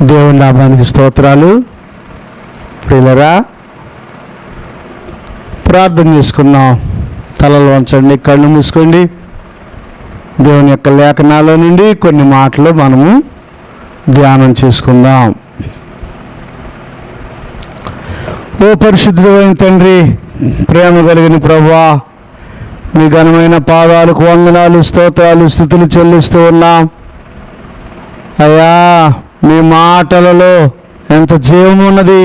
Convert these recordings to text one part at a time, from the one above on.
దేవుని నామానికి స్తోత్రాలు. ప్రియులరా, ప్రార్థన చేసుకుందాం. తలలు వంచండి, కళ్ళు మూసుకోండి. దేవుని యొక్క లేఖనాల నుండి కొన్ని మాటలు మనము ధ్యానం చేసుకుందాం. ఓ పరిశుద్ధుడైన తండ్రి, ప్రేమ కలిగిన ప్రభువా, మీ ఘనమైన పాదాలకు వందనాలు, స్తోత్రాలు, స్తుతులు చెల్లిస్తూ ఉన్నాం. అయ్యా, మీ మాటలలో ఎంత జీవం ఉన్నది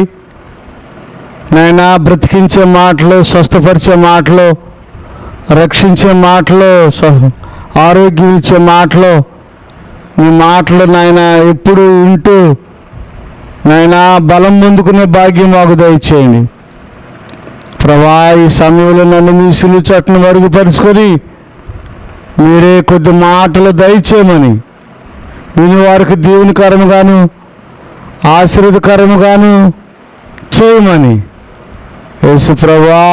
నాయనా. బ్రతికించే మాటలు, స్వస్థపరిచే మాటలు, రక్షించే మాటలు, ఆరోగ్యం ఇచ్చే మాటలు, మీ మాటలు నాయన ఎప్పుడు వింటూ నాయనా బలం పొందుకునే భాగ్యం మాకు దయచేయండి ప్రభా. ఈ సమయంలో నన్ను మీ సిలువ చట్టును మరుగుపరుచుకొని మీరే కొద్ది మాటలు దయచేయమని, విని వారికి దీవెనకరముగాను ఆశీర్వాదకరముగాను చేయమని యేసు ప్రభువా,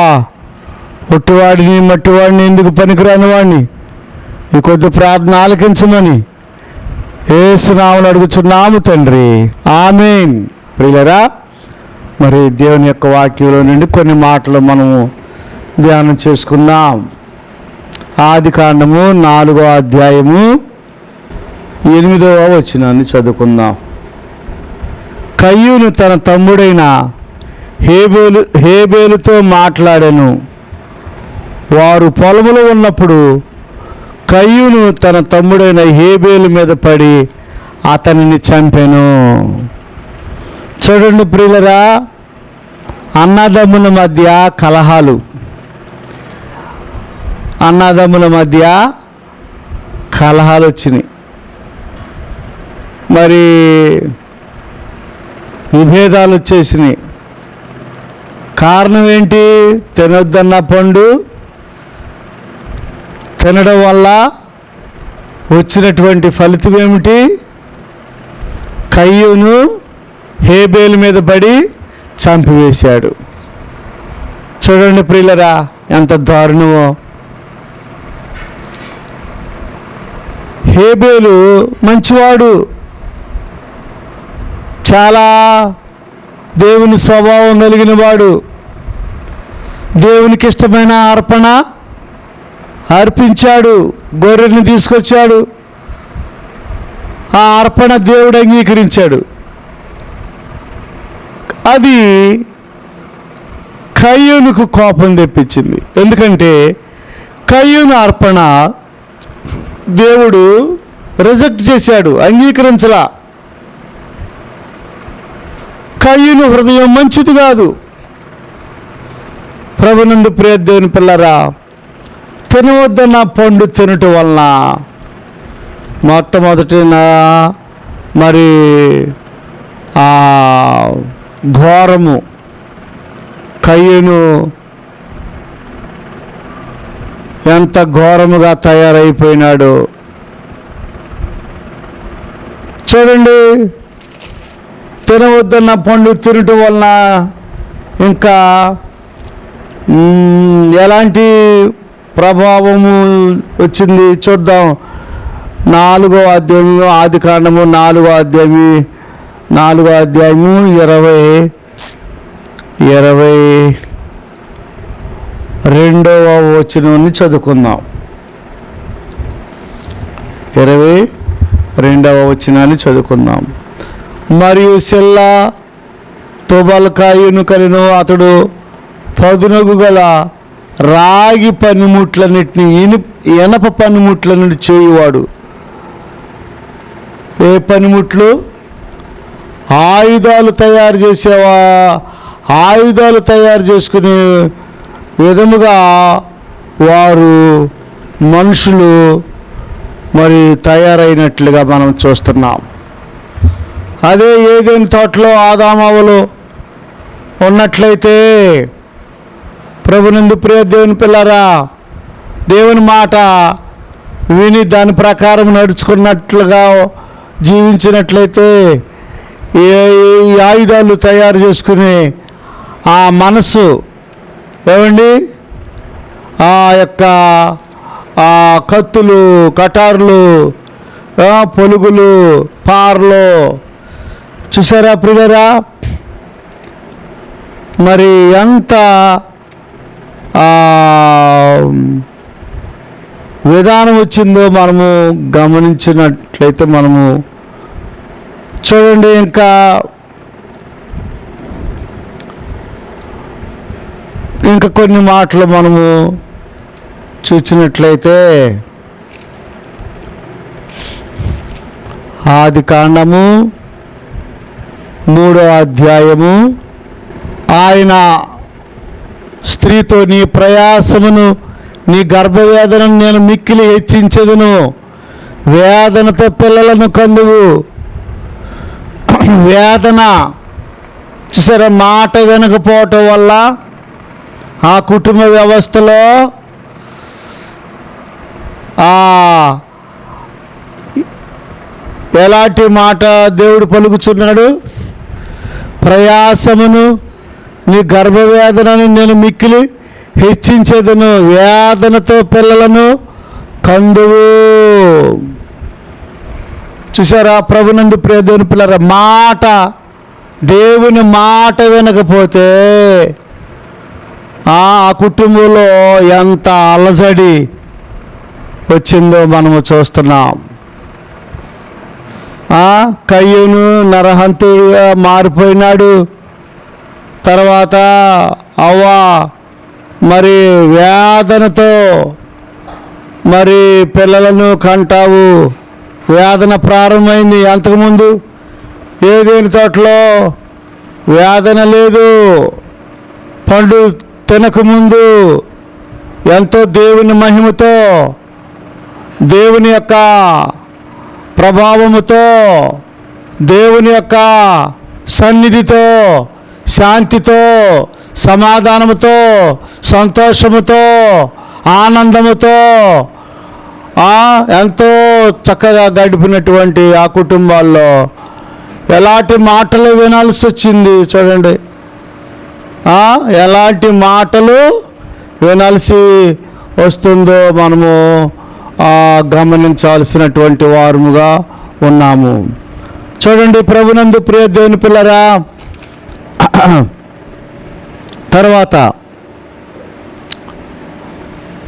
ఒట్టివాడిని మట్టివాడిని ఎందుకు పనికిరాని వాడిని ఈ కొద్ది ప్రార్థన ఆలకించమని యేసు నామములో అడుగుచున్నాము తండ్రి, ఆమేన్. ప్రియులరా, మరి దేవుని యొక్క వాక్యంలో నుండి కొన్ని మాటలు మనము ధ్యానం చేసుకుందాం. ఆదికాండము 4వ అధ్యాయము 8వ వచనాన్ని చదువుకుందాం. కయ్యూను తన తమ్ముడైన హేబేలుతో మాట్లాడాను. వారు పొలములో ఉన్నప్పుడు కయ్యూను తన తమ్ముడైన హేబేలు మీద పడి అతనిని చంపెను. చూడండి ప్రియులరా, అన్నదమ్ముల మధ్య కలహాలు, అన్నదమ్ముల మధ్య కలహాలు వచ్చినాయి. మరి విభేదాలు వచ్చేసినాయి. కారణం ఏంటి? తినొద్దన్న పండు తినడం వల్ల వచ్చినటువంటి ఫలితం ఏమిటి? కయ్యూను హేబేలు మీద పడి చంపివేశాడు. చూడండి ప్రియులరా, ఎంత దారుణమో. హేబేలు మంచివాడు, చాలా దేవుని స్వభావం కలిగిన వాడు. దేవునికి ఇష్టమైన అర్పణ అర్పించాడు, గొర్రెని తీసుకొచ్చాడు. ఆ అర్పణ దేవుడు అంగీకరించాడు. అది కయ్యూనుకు కోపం తెప్పించింది. ఎందుకంటే కయ్యూను అర్పణ దేవుడు రిజెక్ట్ చేశాడు, అంగీకరించలా. కయ్యూను హృదయం మంచిది కాదు. ప్రభునందు ప్రియ దేవుని పిల్లరా, తినవద్దన్న పండు తినటం వలన మొట్టమొదటి మరి ఆ ఘోరము, కయ్యూను ఎంత ఘోరముగా తయారైపోయినాడు చూడండి. తినవద్దన్న పండు తినటం వలన ఇంకా ఎలాంటి ప్రభావము వచ్చింది చూద్దాం. 4వ అధ్యాయము, ఆదికాండము 4వ అధ్యాయము 22వ వచనాన్ని చదువుకుందాం. 22వ వచనాన్ని చదువుకుందాం. మరియు సెల్లా తుబల్కాయును కలిను. అతడు పదునగు గల రాగి పనిముట్లన్నిటిని ఎనప పనిముట్ల నుండి చేయువాడు. ఏ పనిముట్లు? ఆయుధాలు తయారు చేసేవా, ఆయుధాలు తయారు చేసుకునే విధముగా వారు మనుషులు మరి తయారైనట్లుగా మనం చూస్తున్నాం. అదే ఏదైనా తోటలో ఆదామవ్వలు ఉన్నట్లయితే, ప్రభునందు ప్రియ దేవుని పిల్లరా, దేవుని మాట విని దాని ప్రకారం నడుచుకున్నట్లుగా జీవించినట్లయితే ఈ ఆయుధాలు తయారు చేసుకునే ఆ మనసు ఏమండి, ఆ యొక్క కత్తులు, కటార్లు, పొలుగులు, పార్లు చూసారా ప్రియులారా, మరి ఎంత విధానం వచ్చిందో మనము గమనించినట్లయితే మనము చూడండి. ఇంకా కొన్ని మాటలు మనము చూసినట్లయితే ఆదికాండము 3వ అధ్యాయము, ఆయన స్త్రీతో నీ ప్రయాసమును నీ గర్భవేదనను నేను మిక్కిలి హెచ్చించెదను, వేదనతో పిల్లలను కందువు. వేదన చూసారా, మాట వినకపోవటం వల్ల ఆ కుటుంబ వ్యవస్థలో ఎలాంటి మాట దేవుడు పలుకుచున్నాడు? ప్రయాసమును నీ గర్భవేదనను నేను మిక్కిలి హెచ్చించేదను, వేదనతో పిల్లలను కందువు. చూసారా ప్రభునందు ప్రియ దేవుని పిల్లరా, మాట దేవుని మాట వినకపోతే ఆ కుటుంబంలో ఎంత అలజడి వచ్చిందో మనము చూస్తున్నాం. కయ్యూను నరహంతుడిగా మారిపోయినాడు. తర్వాత అవ్వ మరి వేదనతో మరి పిల్లలను కంటావు. వేదన ప్రారంభమైంది. అంతకుముందు ఏదేని తోటలో వేదన లేదు. పండు తినకముందు ఎంతో దేవుని మహిమతో, దేవుని యొక్క ప్రభావముతో, దేవుని యొక్క సన్నిధితో, శాంతితో, సమాధానముతో, సంతోషముతో, ఆనందముతో ఎంతో చక్కగా గడిపినటువంటి ఆ కుటుంబాల్లో ఎలాంటి మాటలు వినాల్సి వచ్చింది చూడండి. ఎలాంటి మాటలు వినాల్సి వస్తుందో మనము గమనించాల్సినటువంటి వారముగా ఉన్నాము. చూడండి ప్రభునందు ప్రియ దేవుని పిల్లరా, తర్వాత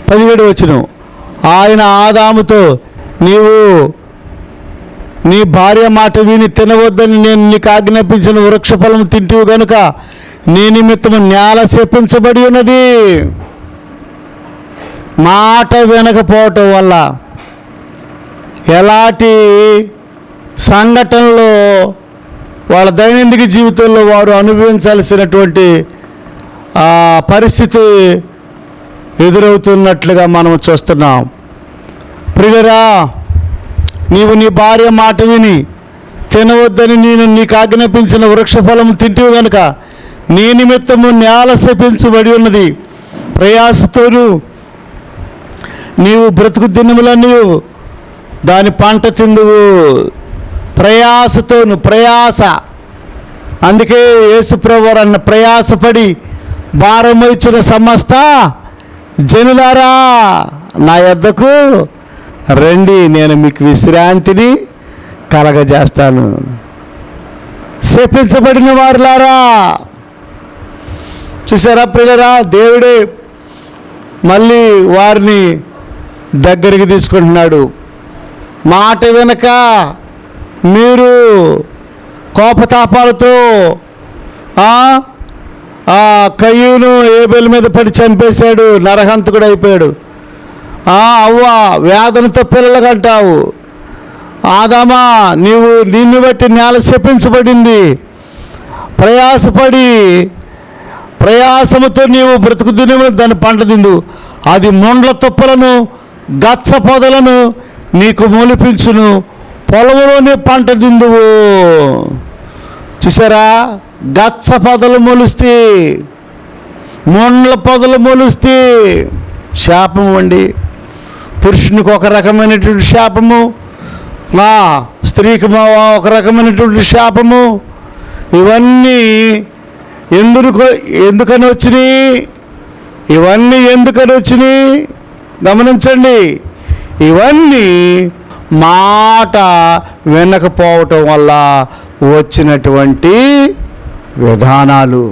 17వ వచనం, ఆయన ఆదాముతో నీవు నీ భార్య మాట విని తినవద్దని నేను నీకు ఆజ్ఞాపించిన వృక్షఫలము తింటివి గనుక నీ నిమిత్తము నేల శపించబడి ఉన్నది. మాట వినకపోవటం వల్ల ఎలాంటి సంఘటనలు వాళ్ళ దైనందిక జీవితంలో వారు అనుభవించాల్సినటువంటి పరిస్థితి ఎదురవుతున్నట్లుగా మనం చూస్తున్నాం. ప్రియురా, నీవు నీ భార్య మాట విని తినవద్దని నేను నీకు ఆజ్ఞాపించిన వృక్షఫలము తింటివి కనుక నీ నిమిత్తము నేల శపించబడి ఉన్నది. ప్రయాసతోను నీవు బ్రతుకు దినములన్నీ దాని పంట తిందువు. ప్రయాసతోను, ప్రయాస. అందుకే యేసుప్రభువు అన్న, ప్రయాసపడి భారమొచ్చిన సమస్త జనులారా నా యొద్దకు రండి, నేను మీకు విశ్రాంతిని కలగజేస్తాను. శపించబడిన వారులారా, చూసారా ప్రియులారా, దేవుడే మళ్ళీ వారిని దగ్గరికి తీసుకుంటున్నాడు. మాట వెనక మీరు కోపతాపాలతో కయ్యూను ఏబేలు మీద పడి చంపేశాడు, నరహంతకుడు అయిపోయాడు. అవ్వ వేదనతో పిల్లలు కంటావు. ఆదామా నీవు నిన్ను బట్టి నేల శపించబడింది. ప్రయాసముతో నీవు బ్రతుకు దినములు దాని పంట తిందు. అది ముండ్ల తుప్పలను గచ్చ పొదలను నీకు మొలిపించును, పొలములోని పంట తిందువు. చూసారా, గచ్చ పొదలు మొలుస్తే, ముండ్ల పొదలు మొలుస్తే శాపము అండి. పురుషునికి ఒక రకమైనటువంటి శాపము, స్త్రీకి ఒక రకమైనటువంటి శాపము. ఇవన్నీ ఎందుకని వచ్చినాయి? ఇవన్నీ ఎందుకని వచ్చినాయి గమనించండి. ఇవన్నీ మాట వినకపోవటం వల్ల వచ్చినటువంటి విధానాలు.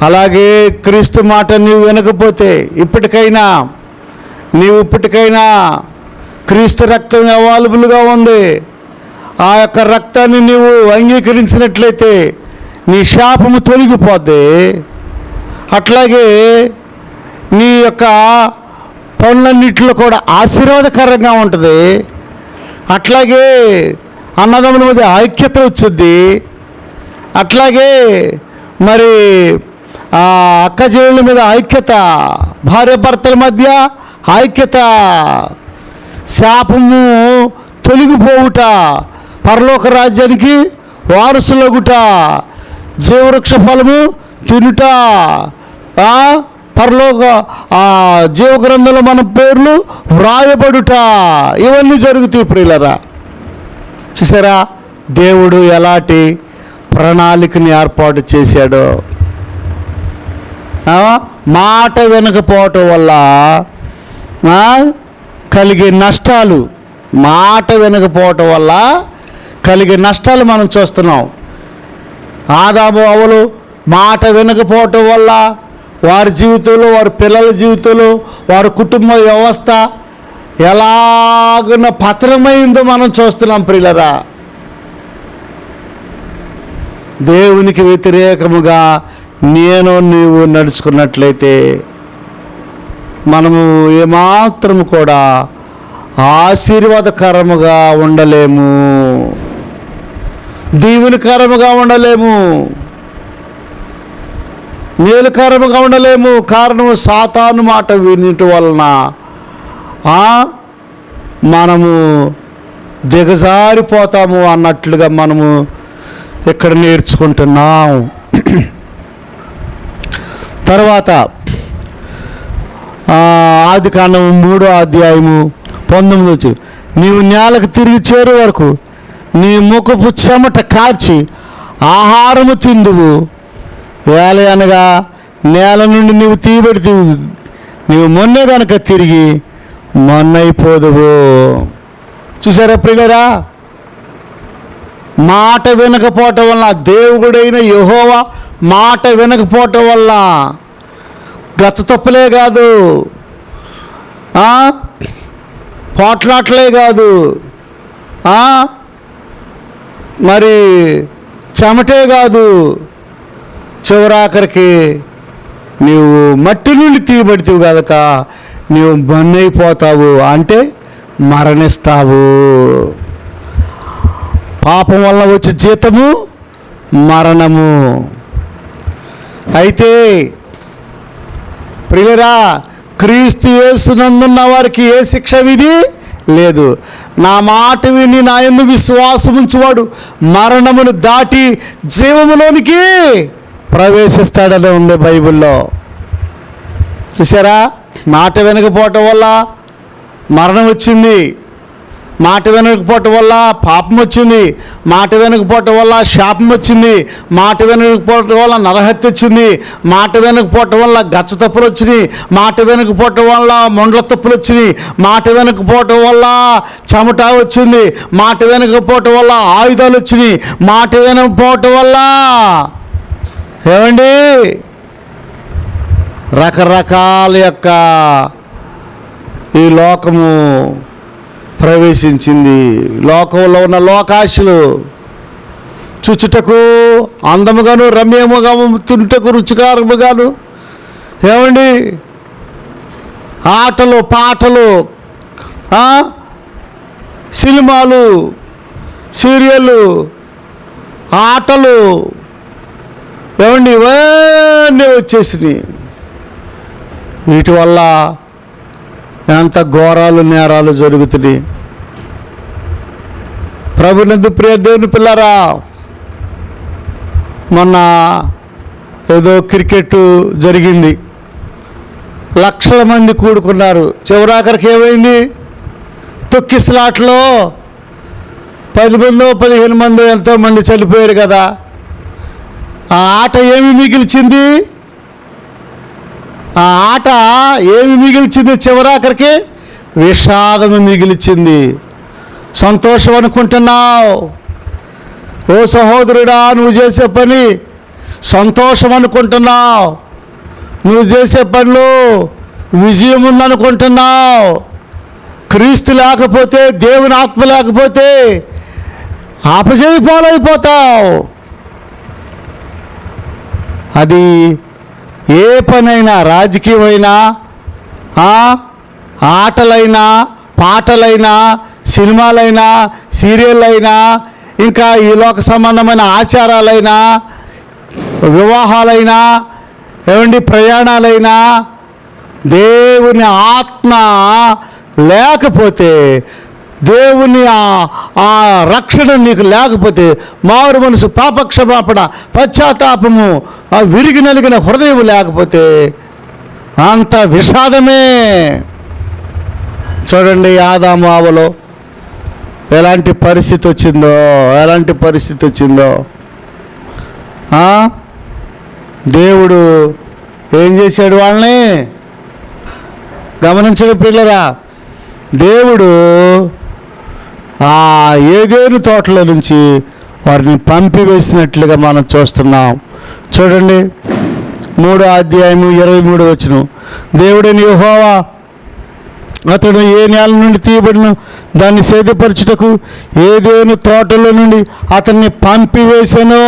అలాగే క్రీస్తు మాట నీవు వినకపోతే ఇప్పటికైనా క్రీస్తు రక్తం అవైలబుల్గా ఉంది. ఆ యొక్క రక్తాన్ని నీవు అంగీకరించినట్లయితే నీ శాపము తొలగిపోద్ది. అట్లాగే నీ యొక్క పనులన్నింటిలో కూడా ఆశీర్వాదకరంగా ఉంటుంది. అట్లాగే అన్నదమ్ముల మధ్య ఐక్యత వచ్చింది. అట్లాగే మరి అక్క చెల్లెళ్ళ మీద ఐక్యత, భార్యాభర్తల మధ్య ఐక్యత, శాపము తొలగిపోవుట, పరలోక రాజ్యానికి వారసులగుట, జీవవృక్ష ఫలము తినుట, పరలోక జీవగ్రంథంలో మన పేర్లు వ్రాయబడుట, ఇవన్నీ జరుగుతాయి ప్రియులరా. చూసారా దేవుడు ఎలాంటి ప్రణాళికని ఏర్పాటు చేశాడో. మాట వినకపోవటం వల్ల కలిగే నష్టాలు, మాట వినకపోవటం వల్ల కలిగే నష్టాలు మనం చూస్తున్నాం. ఆదాము అవ్వలు మాట వినకపోవటం వల్ల వారి జీవితంలో, వారి పిల్లల జీవితంలో, వారి కుటుంబ వ్యవస్థ ఎలాగున్న పతనమైందో మనం చూస్తున్నాం ప్రియులరా. దేవునికి వ్యతిరేకముగా నీవు నడుచుకున్నట్లయితే మనము ఏమాత్రము కూడా ఆశీర్వాదకరముగా ఉండలేము, దీవెనకరముగా ఉండలేము, మేలుకరముగా ఉండలేము. కారణం సాతాను మాట వినటం వలన మనము దిగజారిపోతాము అన్నట్లుగా మనము ఇక్కడ నేర్చుకుంటున్నాం. తర్వాత ఆదికాండం 3వ అధ్యాయము 19 నీవు నేలకు తిరిగి చేరు వరకు నీ ముఖపు చెమట కార్చి ఆహారము తిందువు. అనగా నేల నుండి నీవు తీయబెడితే నీవు మొన్నే కనుక తిరిగి మొన్నైపోదువు. చూసారా ప్రియులరా, మాట వినకపోవటం వల్ల, దేవుడైన యెహోవా మాట వినకపోవటం వల్ల గచ్చ తప్పులే కాదు, పోట్లాట్లే కాదు, మరి చెమటే కాదు, చివరాఖరికి నీవు మట్టి నుండి తీయబడితే కనుక నీవు బన్నైపోతావు, అంటే మరణిస్తావు. పాపం వల్ల వచ్చే జీతము మరణము. అయితే ప్రియురా, క్రీస్తు యేసునందున్న వారికి ఏ శిక్ష విధి లేదు. నా మాట విని నా యందు విశ్వాసం ఉంచువాడు మరణమును దాటి జీవములోనికి ప్రవేశిస్తాడని ఉంది బైబిల్లో. చూసారా, మాట వినకపోవటం వల్ల మరణం వచ్చింది, మాట వినకపోవటం వల్ల పాపం వచ్చింది, మాట వినకపోవటం వల్ల శాపం వచ్చింది, మాట వినకపోవటం వల్ల నరహత్య వచ్చింది, మాట వినకపోవటం వల్ల గచ్చ తప్పులు వచ్చినాయి, మాట వినకపోవటం వల్ల మొండ్ల తప్పులు వచ్చినాయి, మాట వినకపోవటం వల్ల చెమట వచ్చింది, మాట వినకపోవటం వల్ల ఆయుధాలు వచ్చినాయి, మాట వినకపోవటం వల్ల ఏమండి రకరకాల యొక్క ఈ లోకము ప్రవేశించింది. లోకంలో ఉన్న లోకాశలు చూచుటకు అందముగాను రమ్యముగా, తింటకు రుచికరముగాను, ఏమండి ఆటలు పాటలు, సినిమాలు, సీరియళ్ళు, ఆటలు, ఏమండి ఇవన్నీ వచ్చేసినాయి. వీటి వల్ల ఎంత ఘోరాలు నేరాలు జరుగుతున్నాయి. ప్రభునందు ప్రియ దేవుని పిల్లరా, మొన్న ఏదో క్రికెట్ జరిగింది, లక్షల మంది కూడుకున్నారు. చివరాఖరికి ఏమైంది, తొక్కిసలాట్లో 10 మందో 15 మందో ఎంతోమంది చనిపోయారు కదా. ఆ ఆట ఏమి మిగిల్చింది, ఆ ఆట ఏమి మిగిల్చింది, చివరాఖరికి విషాదము మిగిల్చింది. సంతోషం అనుకుంటున్నావు, ఓ సహోదరుడా, నువ్వు చేసే పని సంతోషం అనుకుంటున్నావు, నువ్వు చేసే పనిలో విజయం ఉందనుకుంటున్నావు. క్రీస్తు లేకపోతే, దేవుని ఆత్మ లేకపోతే అపజయ పాలైపోతావు. అది ఏ పనైనా, రాజకీయమైనా, ఆటలైనా, పాటలైనా, సినిమాలైనా, సీరియల్ అయినా, ఇంకా ఈ లోక సంబంధమైన ఆచారాలైనా, వివాహాలైనా, ఏమండి ప్రయాణాలైనా, దేవుని ఆత్మ లేకపోతే, దేవుని ఆ రక్షణ నీకు లేకపోతే, మారు మనసు, పాపక్షమాపణ, పశ్చాత్తాపము, ఆ విరిగి నలిగిన హృదయం లేకపోతే అంత విషాదమే. చూడండి, ఆదాము అవ్వలో ఎలాంటి పరిస్థితి వచ్చిందో. దేవుడు ఏం చేశాడు? వాళ్ళని గమనించండి పిల్లరా. దేవుడు ఆ ఏదెను తోటలో నుంచి వారిని పంపివేసినట్లుగా మనం చూస్తున్నాం. చూడండి, 3వ అధ్యాయము 23వ వచనం. దేవుడైన యెహోవా అతడు ఏ నేల నుండి తీయబడిన దాన్ని సేదపరచుటకు ఏదెను తోటలో నుండి అతన్ని పంపివేసెను.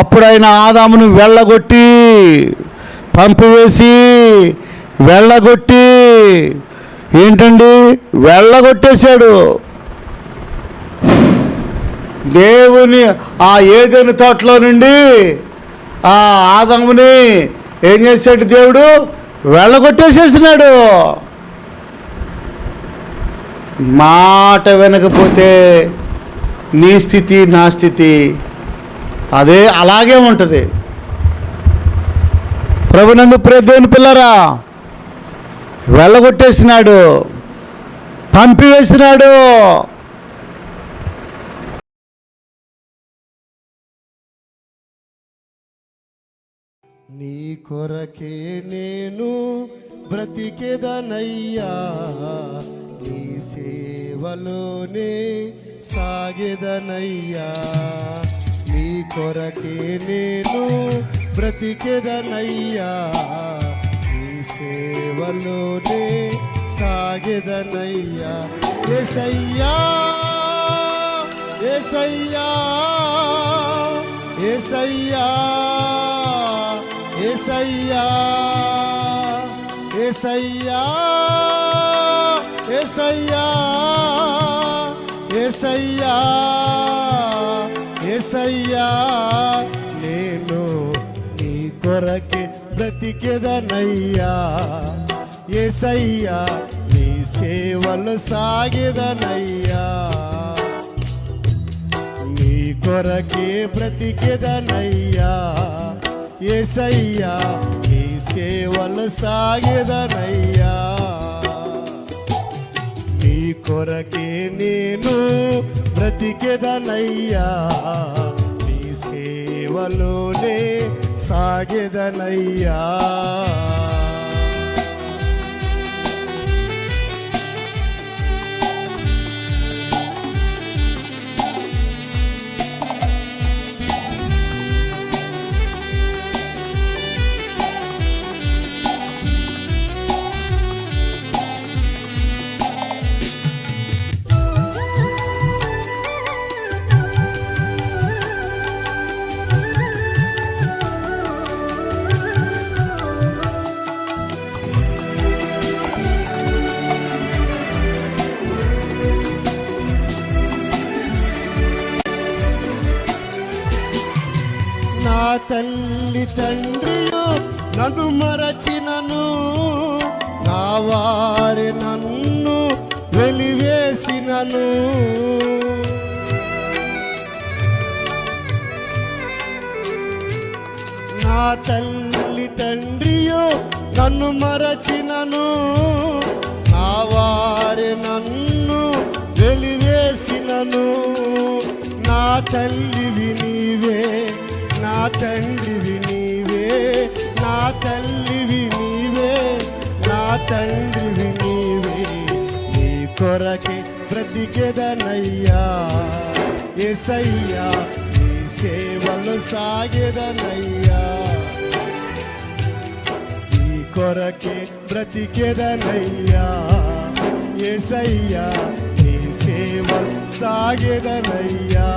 అప్పుడు ఆయన ఆదామును పంపివేసి ఏంటండి, వెళ్ళగొట్టేశాడు. దేవుని ఆ ఏదెను తోటలో నుండి ఆ ఆదాముని ఏం చేశాడు? దేవుడు వెళ్ళగొట్టేసేసినాడు. మాట వినకపోతే నీ స్థితి, నా స్థితి అలాగే ఉంటుంది. ప్రభునందు ప్రియ దేవుని పిల్లరా, వెళ్ళగొట్టేసినాడు, పంపివేసినాడు. నీ కొరకే నేను బ్రతికెదనయ్యా, నీ సేవలోనే సాగెదనయ్యా. నీ కొరకే నేను బ్రతికెదనయ్యా, నీ సేవలోనే సాగెదనయ్యా. యేసయ్యా, యేసయ్యా, యేసయ్యా, యేసయ్యా, యేసయ్యా, యేసయ్యా, యేసయ్యా, యేసయ్యా. నేను నీ కొరకే బ్రతికెదనయ్యా, యేసయ్యా, నీ సేవలు సాగెదనయ్యా. నీ కొరకే బ్రతికెదనయ్యా, యేసయ్యా, నీ సేవలు సాగెదనయ్యా. నీ కొరకే నేను బ్రతికెదనయ్యా, నీ సేవలోనే సాగెదనయ్యా. నా తల్లి తండ్రియు నన్ను మరచినను, నా వారి నన్ను వెలివేసినను. నా తల్లి తండ్రియు నన్ను మరచినను, నా వారి నన్ను వెలివేసినను. నా తల్లివి నీవే, నా తండ్రివి నీవే, నా తల్లివి నీవే, నా తండ్రివి నీవే. నీ కొరకే బ్రతికెదనయ్యా, యేసయ్యా నీ సేవలు సాగెదనయ్యా నీ కొరకే బ్రతికెదనయ్యా యేసయ్యా నీ సేవలు సాగెదనయ్యా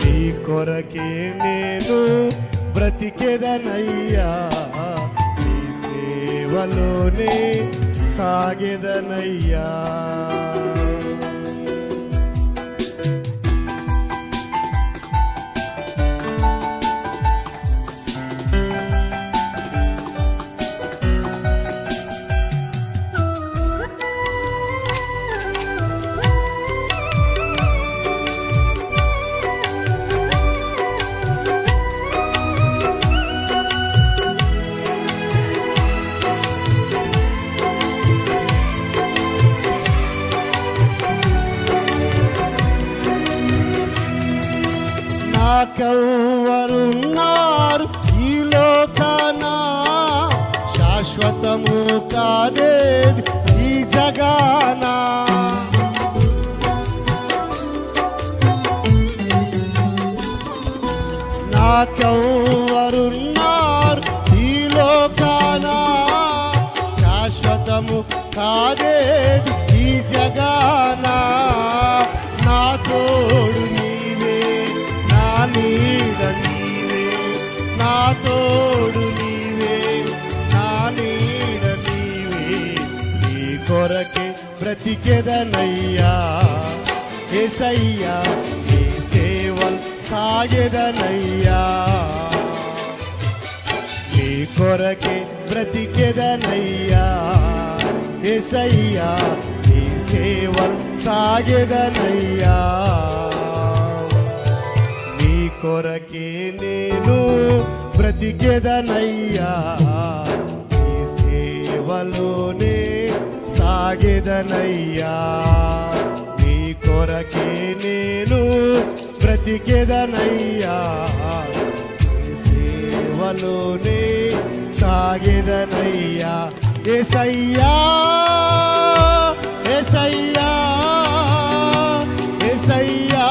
నీ కొరకే నేను బ్రతికెదనయ్యా నీ సేవలోనే సాగెదనయ్యా నాకెవ్వరున్నారు ఈ లోకాన శాశ్వతము కాదేది ఈ జగాన నాకెవ్వరున్నారు ఈ లోకాన శాశ్వతము కాదేది ఈ జగాన నా తోడు నీవే నా నీడ నీవే నా తోడు నీవే నా నీడ నీవే నీ కొరకే బ్రతికెదనయ్యా యేసయ్యా నీ సేవలు సాగెదనయ్యా నీ కొరకే బ్రతికెదనయ్యా యేసయ్యా నీ సేవలు సాగెదనయ్యా నీ కొరకే నేను బ్రతికెదనయ్యా నీ సేవలోనే సాగెదనయ్యా నీ కొరకే నేను బ్రతికెదనయ్యా నీ సేవలోనే సాగెదనయ్యా యేసయ్యా యేసయ్యా యేసయ్యా